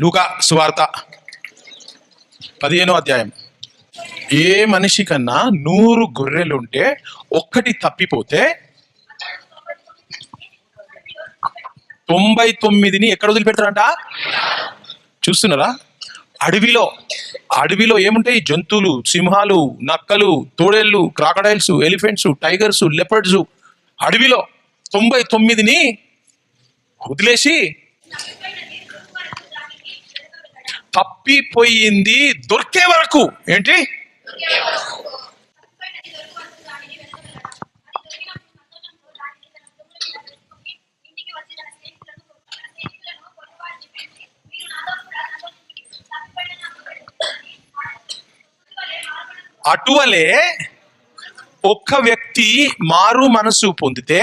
లూకా సువార్త 15వ అధ్యాయం. ఏ మనిషి కన్నా 100 గొర్రెలుంటే ఒక్కటి తప్పిపోతే 99ని ఎక్కడ వదిలిపెడతారంట? చూస్తున్నారా? అడవిలో ఏముంటాయి? జంతువులు, సింహాలు, నక్కలు, తోడేళ్ళు, క్రాకడైల్స్, ఎలిఫెంట్స్, టైగర్స్, లెపర్డ్స్. అడవిలో 99ని వదిలేసి తప్పిపోయింది దొరికే వరకు ఏంటి? అటువలే ఒక్క వ్యక్తి మారు మనసు పొందితే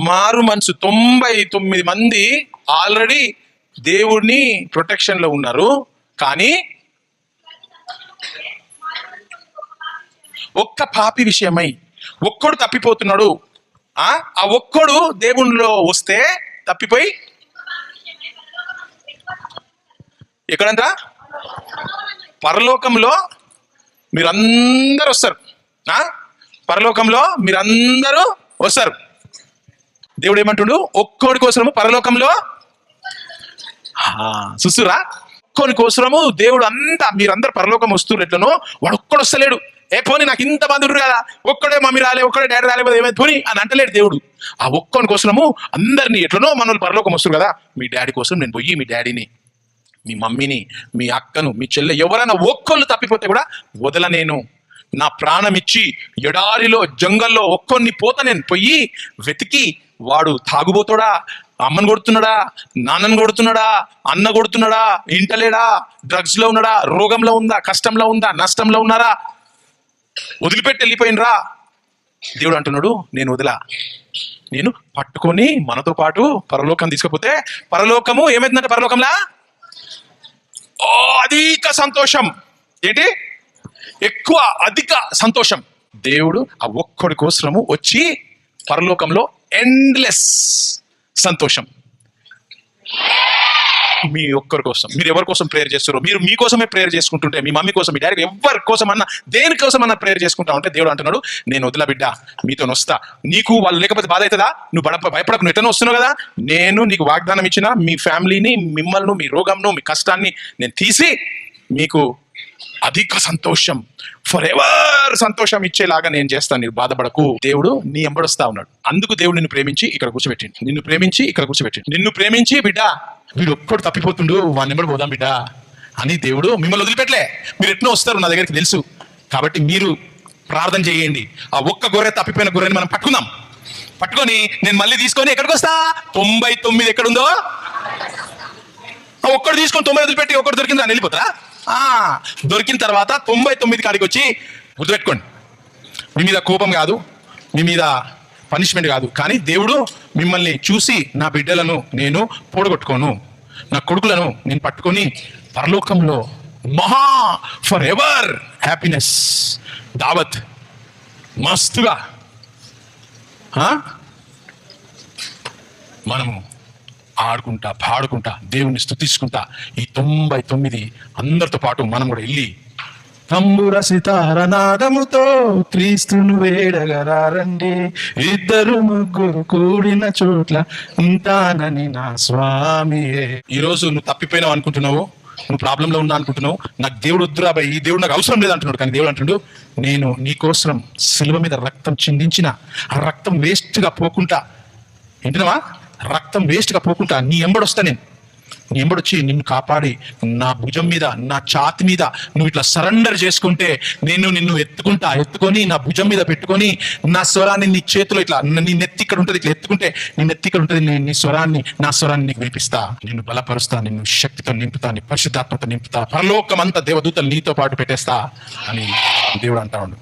మారు మనసు 99 మంది ఆల్రెడీ దేవుడిని ప్రొటెక్షన్ లో ఉన్నారు. కానీ ఒక్క పాపి విషయమై ఒక్కడు తప్పిపోతున్నాడు. ఆ ఒక్కడు దేవునిలో వస్తే తప్పిపోయి ఎక్కడంతా? పరలోకంలో మీరందరూ వస్తారు. పరలోకంలో మీరందరూ వస్తారు. దేవుడు ఏమంటుడు? ఒక్కోడి కోసము పరలోకంలో చూస్తురా, ఒక్కోని కోసము దేవుడు అంతా మీరందరూ పరలోకం వస్తున్నారు. ఎట్లనో వాడు ఒక్కడు వస్తలేడు. పోనీ నాకు ఇంత మంది ఉన్నారు కదా, ఒక్కడే మమ్మీ రాలే, ఒక్కడే డాడీ రాలేదు, ఏమైంది పోనీ అని అంటలేడు దేవుడు. ఆ ఒక్కోని కోసము అందరినీ ఎట్లనో మన పరలోకం వస్తారు కదా. మీ డాడీ కోసం నేను పోయి మీ డాడీని, మీ మమ్మీని, మీ అక్కను, మీ చెల్లె ఎవరైనా ఒక్కళ్ళు తప్పిపోతే కూడా వదలనేను. నా ప్రాణం ఇచ్చి ఎడారిలో జంగల్లో ఒక్కొన్ని పోత నేను పోయి వెతికి, వాడు తాగుబోతాడా, అమ్మను కొడుతున్నాడా, నాన్నను కొడుతున్నాడా, అన్న కొడుతున్నాడా, ఇంటలేడా, డ్రగ్స్ లో ఉన్నాడా, రోగంలో ఉందా, కష్టంలో ఉందా, నష్టంలో ఉన్నారా, వదిలిపెట్టి వెళ్ళిపోయినరా, దేవుడు అంటున్నాడు నేను వదిలా. నేను పట్టుకొని మనతో పాటు పరలోకం తీసుకపోతే పరలోకము ఏమైందంటే పరలోకంలా అధిక సంతోషం. ఏంటి? ఎక్కువ అధిక సంతోషం. దేవుడు ఆ ఒక్కడి కోసము వచ్చి పరలోకంలో ఎండ్లెస్ సంతోషం. మీ ఒక్కరి కోసం. మీరు ఎవరి కోసం ప్రేయర్ చేస్తారో, మీరు మీకోసమే ప్రేయర్ చేసుకుంటుంటే, మీ మమ్మీ కోసం, మీ డాడీ ఎవరి కోసం అన్నా, దేనికోసం అన్నా ప్రేయర్ చేసుకుంటా ఉంటే దేవుడు అంటున్నాడు నేను వదిలా బిడ్డ, మీతో వస్తా. నీకు వాళ్ళు లేకపోతే బాధ అవుతుందా? నువ్వు భయపడకు, నువ్వు ఎట్లనో వస్తున్నావు కదా. నేను నీకు వాగ్దానం ఇచ్చిన మీ ఫ్యామిలీని, మిమ్మల్ని, మీ రోగంను, మీ కష్టాన్ని నేను తీసి మీకు అధిక సంతోషం, ఫర్ ఎవర్ సంతోషం ఇచ్చేలాగా నేను చేస్తాను. నీకు బాధపడకు. దేవుడు నీ ఎంబడొస్తా ఉన్నాడు. అందుకు దేవుడు నిన్ను ప్రేమించి ఇక్కడ కూర్చోబెట్టిండు. నిన్ను ప్రేమించి బిడ్డ వీడు ఒక్కడు తప్పిపోతుండు, వాడిని ఎంబడి పోదాం బిడ్డ అని దేవుడు మిమ్మల్ని వదిలిపెట్టలే. మీరు ఎట్నో వస్తారు, నా దగ్గరికి తెలుసు. కాబట్టి మీరు ప్రార్థన చేయండి. ఆ ఒక్క గొర్రె, తప్పిపోయిన గొర్రెని మనం పట్టుకొని నేను మళ్ళీ తీసుకొని ఎక్కడికి వస్తా? 99 ఎక్కడుందో ఒక్కడు తీసుకొని 90 వదిలిపెట్టి ఒక్కడు దొరికింది అని వెళ్ళిపోతారా? దొరికిన తర్వాత 99 కాడికి వచ్చి గుర్తుపెట్టుకోండి, మీ మీద కోపం కాదు, మీ మీద పనిష్మెంట్ కాదు, కానీ దేవుడు మిమ్మల్ని చూసి నా బిడ్డలను నేను పోడగొట్టుకోను, నా కొడుకులను నేను పట్టుకొని పరలోకంలో మహా ఫర్ ఎవర్ హ్యాపీనెస్ దావత్ మస్తుగా మనము ఆడుకుంటా, పాడుకుంటా, దేవుని స్తుతించుకుంటా ఈ 99 అందరితో పాటు మనం కూడా వెళ్ళి తంబుర సితార నాదముతో క్రీస్తును వేడగరారండి, 2-3 కూడిన చోట్ల ఉంటానని నా స్వామియే. ఈరోజు నువ్వు తప్పిపోయినావు అనుకుంటున్నావు, నువ్వు ప్రాబ్లంలో ఉన్నా అనుకుంటున్నావు, నాకు దేవుడు వద్దురా భయ్, ఈ దేవుడు నాకు అవసరం లేదు అంటున్నాడు. కానీ దేవుడు అంటున్నాడు నేను నీకోసం సిలువ మీద రక్తం చిందించిన, ఆ రక్తం వేస్ట్గా పోకుండా, ఏంటినవా, రక్తం వేస్ట్గా పోకుండా నీ ఎంబడొస్తా. నీ ఎంబడొచ్చి నిన్ను కాపాడి నా భుజం మీద, నా ఛాతి మీద నువ్వు ఇట్లా సరెండర్ చేసుకుంటే నేను నిన్ను ఎత్తుకొని నా భుజం మీద పెట్టుకొని నా స్వరాన్ని నీ చేతిలో ఇట్లా, నీ నెత్తి ఇక్కడ ఉంటుంది, ఇట్లా ఎత్తుకుంటే నీ నెత్తి ఇక్కడ ఉంటుంది, నా స్వరాన్ని నీకు వినిపిస్తా, నిన్ను బలపరుస్తా, నిన్ను శక్తితో నింపుతా, నీ పరిశుద్ధాత్మతో నింపుతా, పరలోకమంతా దేవదూతలు నీతో పాటు పెట్టేస్తా అని దేవుడు అంటా ఉండు.